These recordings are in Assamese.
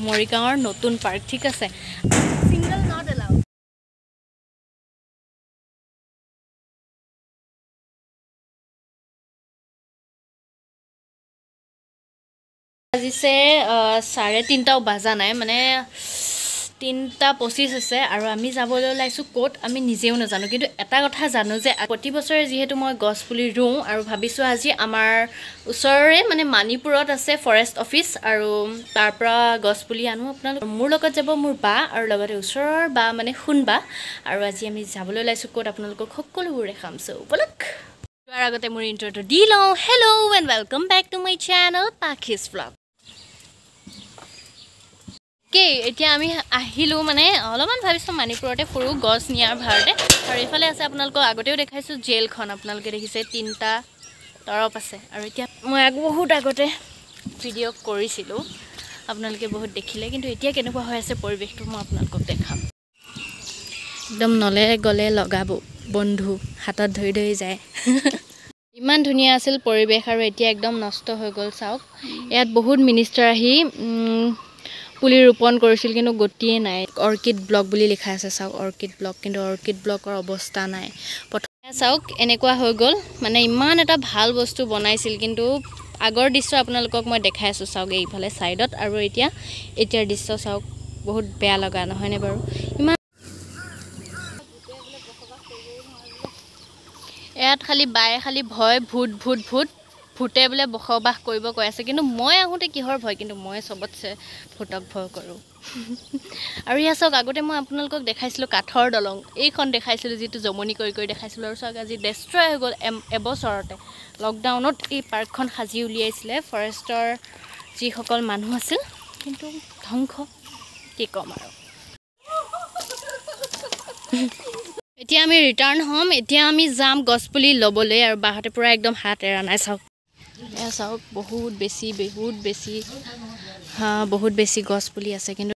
মৰিগাঁৱৰ নতুন পাৰ্ক ঠিক আছে সিঙ্গল নট এলাউড আজিছে 3:30 বাজা নাই মানে 3:25 আছে আৰু আমি যাবলৈ ওলাইছো কোট আমি নিজেও নাজানো কিন্তু এটা কথা জানো যে প্ৰতি বছৰে যেহেতু মই গছ পুলি ৰুওঁ আৰু ভাবিছো আজি আমাৰ ওচৰৰে মানে মানিপুৰত আছে ফৰেষ্ট অফিচ আৰু তাৰ পৰা গছ পুলি আনো আপোনালোক মোৰ লগত যাব মোৰ বা আৰু লগতে ওচৰৰ বা মানে শুনবা আৰু আজি আমি যাবলৈ ওলাইছো কোট আপোনালোকক সকলোবোৰ দেখাম সো বলক তাৰ আগতে মোৰ ইন্ট্ৰোটো দি লওঁ hello and welcome back to my channel পাখি's vlog এতিয়া আমি আহিলো মানে অলপমান ভাবিছো মানিপুৰতে ফুৰু গছ নিয়াৰ ভাৰতে আৰু ইফালে আছে আপোনালোকক আগতেও দেখাইছো জেলখন আপোনালোকে দেখিছে 3টা তৰপ আছে আৰু এতিয়া মই বহুত আগতে ভিডিঅ' কৰিছিলো আপোনালোকে বহুত দেখিলে কিন্তু এতিয়া কেনেকুৱা হৈ আছে পৰিৱেশটো মই আপোনালোকক দেখাম একদম নলে গলে লগাব বন্ধু হাতত ধৰি ধৰি যায় ইমান ধুনীয়া আছিল পৰিৱেশ আৰু এতিয়া একদম নষ্ট হৈ গ'ল চাওক ইয়াত বহুত মিনিষ্টাৰ আহি পুলি ৰোপণ কৰিছিল কিন্তু গতিয়ে নাই অৰ্কিড ব্লক বুলি লিখা আছে চাওক অৰ্কিড ব্লক কিন্তু অৰ্কিড ব্লকৰ অৱস্থা নাই প্ৰথমে চাওক এনেকুৱা হৈ গ'ল মানে ইমান এটা ভাল বস্তু বনাইছিল কিন্তু আগৰ দৃশ্য আপোনালোকক মই দেখাই আছো চাওক এইফালে সাইডত আৰু এতিয়াৰ দৃশ্য চাওক বহুত বেয়া লগা নহয়নে বাৰু ইমান ইয়াত খালি ভয় ভূতে বোলে বসবাস কৰিব কৈ আছে কিন্তু মই আহোঁতে কিহৰ ভয় কিন্তু মই সবতছে ভূতক ভয় কৰোঁ আৰু ইয়া চাওক আগতে মই আপোনালোকক দেখাইছিলোঁ কাঠৰ দলং এইখন দেখাইছিলোঁ যিটো জমনি কৰি দেখাইছিলোঁ আৰু চাওক আজি ডেষ্ট্ৰয় হৈ গ'ল এবছৰতে লকডাউনত এই পাৰ্কখন সাজি উলিয়াইছিলে ফৰেষ্টৰ যিসকল মানুহ আছিল কিন্তু ধ্বংস কি ক'ম আৰু এতিয়া আমি ৰিটাৰ্ণ হ'ম এতিয়া আমি যাম গছপুলি ল'বলৈ আৰু বাহতে পুৰা একদম হাত এৰা নাই চাওক এয়া চাওক বহুত বেছি গছ পুলি আছে কিন্তু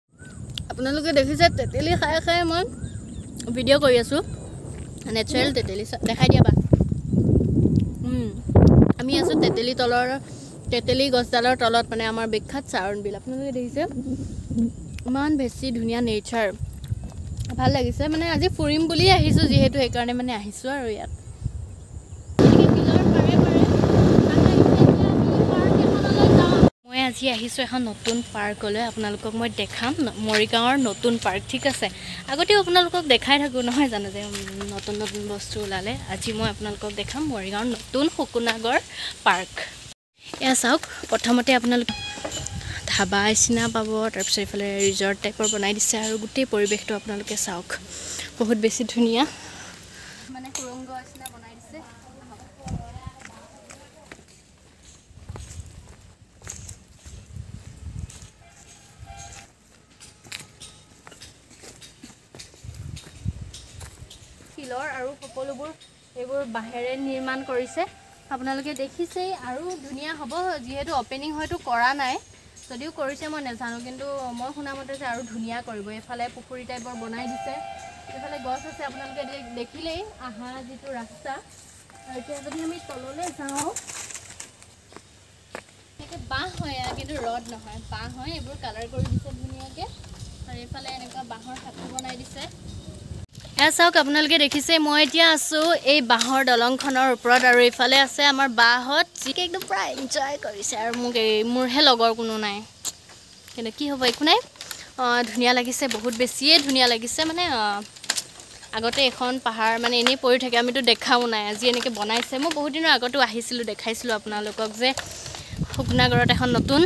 আপোনালোকে দেখিছে তেতেলী খাই মই ভিডিঅ' কৰি আছো নেচাৰেল তেতেলী দেখাই দিয়া বা আমি আছো তেতেলী গছডালৰ তলত মানে আমাৰ বিখ্যাত চাৰণ বিল আপোনালোকে দেখিছে ইমান বেছি ধুনীয়া নেচাৰ ভাল লাগিছে মানে আজি ফুৰিম বুলি আহিছো যেহেতু সেইকাৰণে মানে আহিছো আৰু ইয়াত মই আজি আহিছো এখন নতুন পাৰ্কলৈ আপোনালোকক মই দেখাম মৰিগাঁৱৰ নতুন পাৰ্ক ঠিক আছে আগতেও আপোনালোকক দেখাই থাকো নহয় জানো যে নতুন বস্তু ওলালে আজি মই আপোনালোকক দেখাম মৰিগাঁৱৰ নতুন সুকুনাগৰ পাৰ্ক এয়া চাওক প্ৰথমতে আপোনালোক ধাবা নিচিনা পাব তাৰপিছত এইফালে ৰিজৰ্ট টাইপৰ বনাই দিছে আৰু গোটেই পৰিৱেশটো আপোনালোকে চাওক বহুত বেছি ধুনীয়া মানে সুৰংগ নিচিনা বনাই দিছে শিলৰ আৰু সকলোবোৰ এইবোৰ বাঁহেৰে নিৰ্মাণ কৰিছে আপোনালোকে দেখিছে আৰু ধুনীয়া হ'ব যেহেতু ওপেনিং হয়তো কৰা নাই যদিও কৰিছে মই নাজানো কিন্তু মই শুনা মতে যে আৰু ধুনীয়া কৰিব এফালে পুখুৰী টাইপৰ বনাই দিছে এফালে গছ আছে আপোনালোকে দেখিলেই আহা যিটো ৰাস্তা আৰু এতিয়া যদি আমি তললৈ যাওঁ একে বাঁহ হয় কিন্তু ৰড নহয় বাঁহ হয় এইবোৰ কালাৰ কৰি দিছে ধুনীয়াকৈ আৰু এইফালে এনেকুৱা বাঁহৰ সাঁকো বনাই দিছে এয়া চাওক আপোনালোকে দেখিছে মই এতিয়া আছো এই বাঁহৰ দলংখনৰ ওপৰত আৰু এইফালে আছে আমাৰ বাহঁত যিকে একদম পুৰা এনজয় কৰিছে আৰু মোৰহে লগৰ কোনো নাই কিন্তু কি হ'ব একো নাই ধুনীয়া লাগিছে বহুত বেছিয়ে ধুনীয়া লাগিছে মানে আগতে এখন পাহাৰ মানে এনেই পৰি থাকে আমিতো দেখাও নাই আজি এনেকৈ বনাইছে মই বহুত দিনৰ আগতো আহিছিলোঁ দেখাইছিলোঁ আপোনালোকক যে সুকুনাগৰত এখন নতুন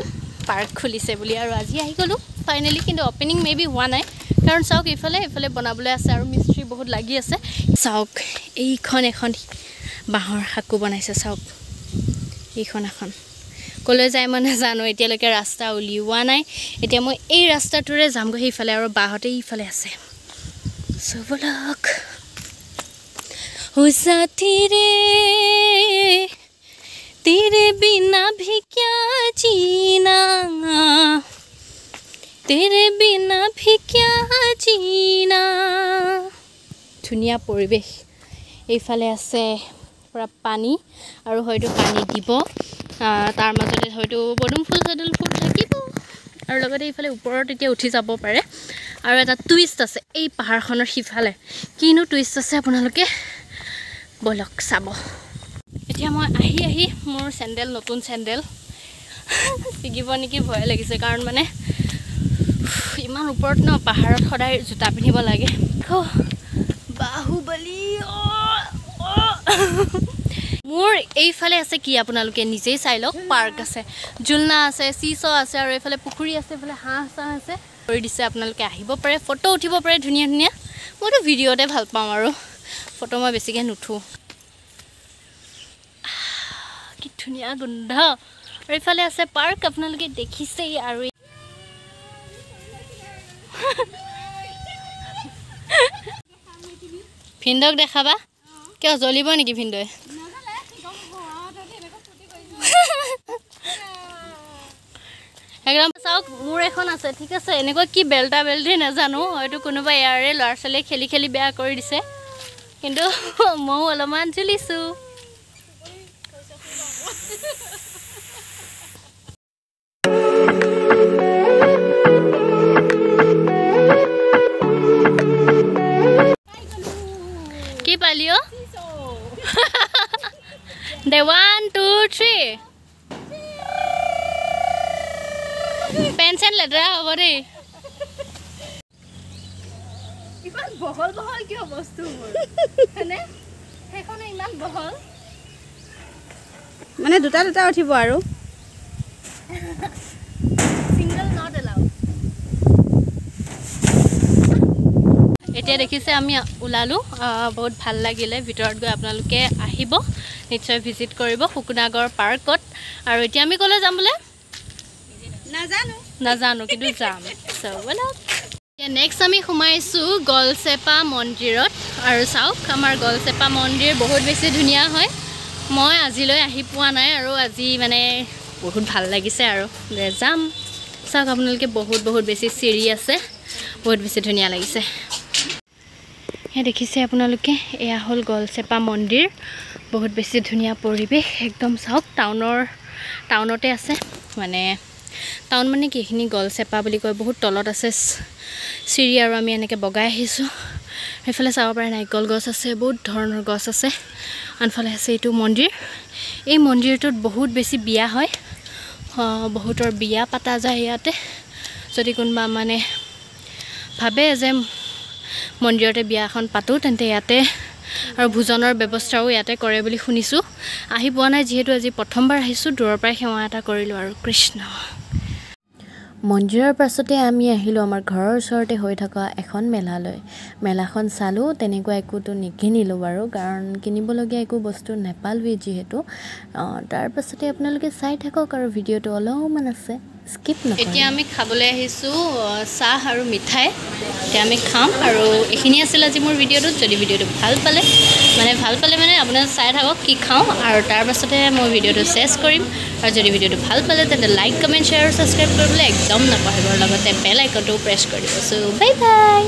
পাৰ্ক খুলিছে বুলি আৰু আজি আহি গ'লোঁ ফাইনেলি কিন্তু অপেনিং মেবি হোৱা নাই কাৰণ চাওক এইফালে বনাবলৈ আছে আৰু মিস্ত্ৰী বহুত লাগি আছে চাওক এইখন এখন বাঁহৰ সাঁকো বনাইছে চাওক এইখন এখন কলৈ যায় মই নাজানো এতিয়ালৈকে ৰাস্তা উলিওৱা নাই এতিয়া মই এই ৰাস্তাটোৰে যামগৈ সেইফালে আৰু বাহঁতে এইফালে আছে বলক ও সাথী রে तेरे बिना भी क्या जीना तेरे बिना भी क्या जीना ধুনীয়া পৰিৱেশ এইফালে আছে পুৰা পানী আৰু হয়তো পানী দিব তাৰ মাজতে হয়তো পদুম ফুল থাকিব আৰু লগতে এইফালে ওপৰত এতিয়া উঠি যাব পাৰে আৰু এটা টুইষ্ট আছে এই পাহাৰখনৰ সিফালে কিনো টুইষ্ট আছে আপোনালোকে বলক চাব এতিয়া মই আহি মোৰ চেন্ডেল নতুন চেন্ডেল ছিগিব নেকি ভয় লাগিছে কাৰণ মানে ইমান ওপৰত ন পাহাৰত সদায় জোতা পিন্ধিব লাগে বাহুবলী মোৰ এইফালে আছে কি আপোনালোকে নিজেই চাই লওক পাৰ্ক আছে জুলনা আছে চিচ আছে আৰু এইফালে পুখুৰী আছে এইফালে হাঁহ চাহ আছে কৰি দিছে আপোনালোকে আহিব পাৰে ফটো উঠিব পাৰে ধুনীয়া ধুনীয়া মইতো ভিডিঅ'তে ভাল পাওঁ আৰু ফটো মই বেছিকৈ নুঠো কি ধুনীয়া গোন্ধ আৰু এইফালে আছে পাৰ্ক আপোনালোকে দেখিছেই আৰু ভিন্দক দেখাবা কিয় জ্বলিব নেকি ভিন্দই একদম চাওক মোৰ এখন আছে ঠিক আছে এনেকুৱা কি বেল্টা বেল্টি নাজানো হয়তো কোনোবা ইয়াৰে ল'ৰা ছোৱালীয়ে খেলি খেলি বেয়া কৰি দিছে কিন্তু ময়ো অলপমান জ্বলিছোঁ কি পালিও দে 1 2 3 পেনশন লেটৰা হ'ব দেই ইমান বহল বহল কিয় বস্তুবোৰ হয়নে সেইখন ইমান বহল মানে দুটা দুটা উঠিব আৰু সিঙ্গল নট এলাউড এতিয়া দেখিছে আমি ওলালো বহুত ভাল লাগিলে ভিতৰত গৈ আপোনালোকে আহিব নিশ্চয় ভিজিট কৰিব সুকুনাগৰ পাৰ্কত আৰু এতিয়া আমি ক'লৈ যাম বোলে নাজানো কিন্তু যাম নেক্সট আমি সোমাইছোঁ গলচেপা মন্দিৰত আৰু চাওক আমাৰ গলচেপা মন্দিৰ বহুত বেছি ধুনীয়া হয় মই আজিলৈ আহি পোৱা নাই আৰু আজি মানে বহুত ভাল লাগিছে আৰু যাম চাওক আপোনালোকে বহুত বেছি চিৰি আছে বহুত বেছি ধুনীয়া লাগিছে দেখিছে আপোনালোকে এয়া হ'ল গলচেপা মন্দিৰ বহুত বেছি ধুনীয়া পৰিৱেশ একদম চাওক টাউনতে আছে মানে টাউন মানে কি এইখিনি গলচেপা বুলি কয় বহুত তলত আছে চিৰি আৰু আমি এনেকৈ বগাই আহিছোঁ সেইফালে চাব পাৰে নাৰিকল গছ আছে বহুত ধৰণৰ গছ আছে আনফালে আছে এইটো মন্দিৰ এই মন্দিৰটোত বহুত বেছি বিয়া হয় বহুতৰ বিয়া পাতা যায় ইয়াতে যদি কোনোবা মানে ভাবে যে মন্দিৰতে বিয়া এখন পাতোঁ তেন্তে ইয়াতে আৰু ভোজনৰ ব্যৱস্থাও ইয়াতে কৰে বুলি শুনিছোঁ আহি পোৱা নাই যিহেতু আজি প্ৰথমবাৰ আহিছোঁ দূৰৰ পৰাই সেৱা এটা কৰিলোঁ আৰু কৃষ্ণ মন্দিৰৰ পাছতে আমি আহিলোঁ আমাৰ ঘৰৰ ওচৰতে হৈ থকা এখন মেলালৈ মেলাখন চালোঁ তেনেকুৱা একোতো নিকিনিলোঁ বাৰু কাৰণ কিনিবলগীয়া একো বস্তু নেপালোৱেই যিহেতু তাৰ পাছতে আপোনালোকে চাই থাকক আৰু ভিডিঅ'টো অলপমান আছে স্কিপ নকৰিব এতিয়া আমি খাবলৈ আহিছোঁ চাহ আৰু মিঠাই এতিয়া আমি খাম আৰু এইখিনি আছিল আজি মোৰ ভিডিঅ'টোত যদি ভিডিঅ'টো ভাল পালে মানে আপোনালোকে চাই থাকক কি খাওঁ আৰু তাৰ পাছতে মই ভিডিঅ'টো চেছ কৰিম আৰু যদি ভিডিঅ'টো ভাল পালে তেন্তে লাইক কমেণ্ট শ্বেয়াৰ আৰু ছাবস্ক্ৰাইব কৰিবলৈ একদম নাপাহৰিব লগতে বেল আইকনটো প্ৰেছ কৰি দিব চ' বাই বাই